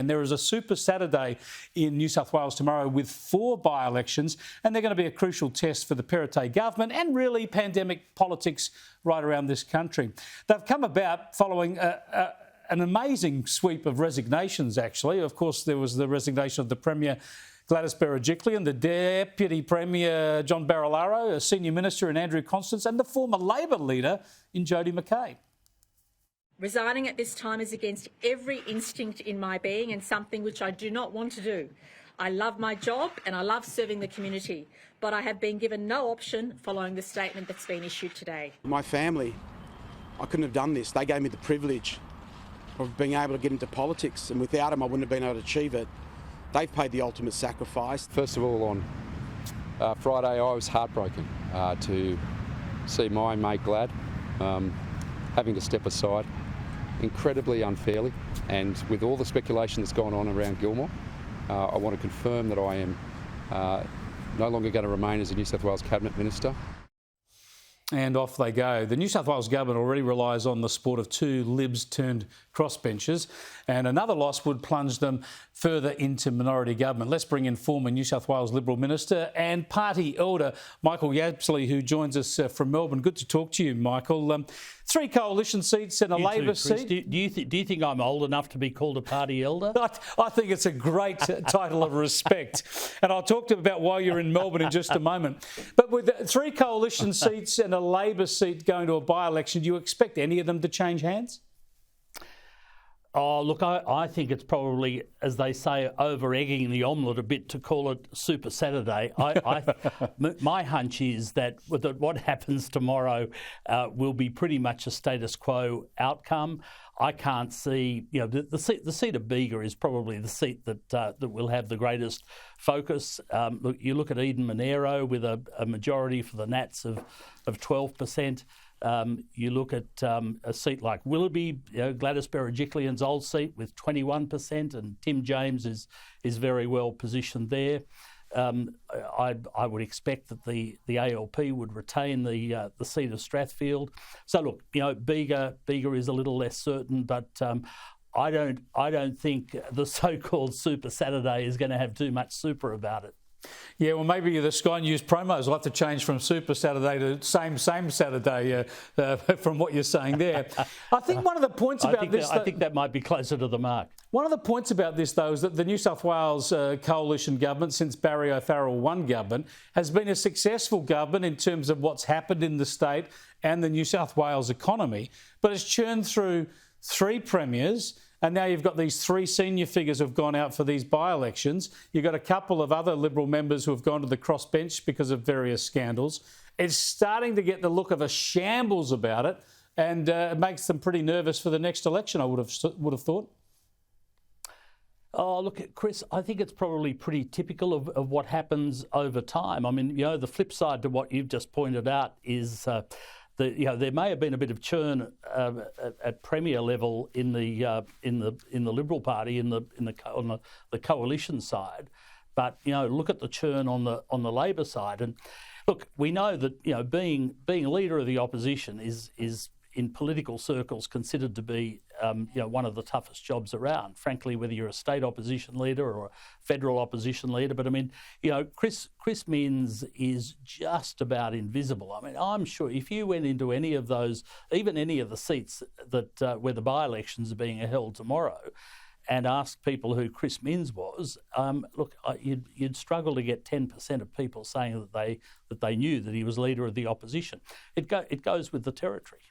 And there is a Super Saturday in New South Wales tomorrow with 4 by-elections, and they're going to be a crucial test for the Perrottet government and really pandemic politics right around this country. They've come about following an amazing sweep of resignations, actually. Of course, there was the resignation of the Premier Gladys Berejiklian, the Deputy Premier John Barilaro, a Senior Minister in Andrew Constance, and the former Labor leader in Jodie McKay. Resigning at this time is against every instinct in my being and something which I do not want to do. I love my job and I love serving the community, but I have been given no option following the statement that's been issued today. My family, I couldn't have done this. They gave me the privilege of being able to get into politics, and without them I wouldn't have been able to achieve it. They've paid the ultimate sacrifice. First of all, on Friday I was heartbroken to see my mate Glad having to step aside incredibly unfairly, and with all the speculation that's gone on around Gilmore, I want to confirm that I am no longer going to remain as a New South Wales Cabinet Minister. And off they go. The New South Wales government already relies on the support of 2 Libs turned crossbenchers, and another loss would plunge them further into minority government. Let's bring in former New South Wales Liberal Minister and party elder Michael Yapsley, who joins us from Melbourne. Good to talk to you, Michael. 3 coalition seats and a Labor seat. Do you think I'm old enough to be called a party elder? I think it's a great title of respect. And I'll talk to you about why you're in Melbourne in just a moment. But with 3 coalition seats and a Labor seat going to a by-election, do you expect any of them to change hands? Oh, look, I think it's probably, as they say, over-egging the omelette a bit to call it Super Saturday. My hunch is that what happens tomorrow will be pretty much a status quo outcome. I can't see, the seat of Bega is probably the seat that will have the greatest focus. You look at Eden Monaro with a majority for the Nats of 12%. You look at a seat like Willoughby, Gladys Berejiklian's old seat with 21%, and Tim James is very well positioned there. I would expect that the ALP would retain the seat of Strathfield. So look, Bega is a little less certain, but I don't think the so-called Super Saturday is going to have too much super about it. Yeah, well, maybe the Sky News promos will have to change from Super Saturday to same Saturday from what you're saying there. I think one of the points about this... I think that might be closer to the mark. One of the points about this, though, is that the New South Wales coalition government, since Barry O'Farrell won government, has been a successful government in terms of what's happened in the state and the New South Wales economy, but it's churned through 3 premiers. And now you've got these 3 senior figures who have gone out for these by-elections. You've got a couple of other Liberal members who have gone to the crossbench because of various scandals. It's starting to get the look of a shambles about it, and it makes them pretty nervous for the next election, I would have thought. Oh, look, Chris, I think it's probably pretty typical of what happens over time. I mean, the flip side to what you've just pointed out is... there may have been a bit of churn at premier level in the Liberal Party on the coalition side, but look at the churn on the Labor side, and look, we know that being leader of the opposition is in political circles considered to be one of the toughest jobs around, frankly, whether you're a state opposition leader or a federal opposition leader. But I mean, Chris Minns is just about invisible. I mean, I'm sure if you went into any of those, even any of the seats that where the by-elections are being held tomorrow, and asked people who Chris Minns was, you'd struggle to get 10% of people saying that they knew that he was leader of the opposition. It goes with the territory.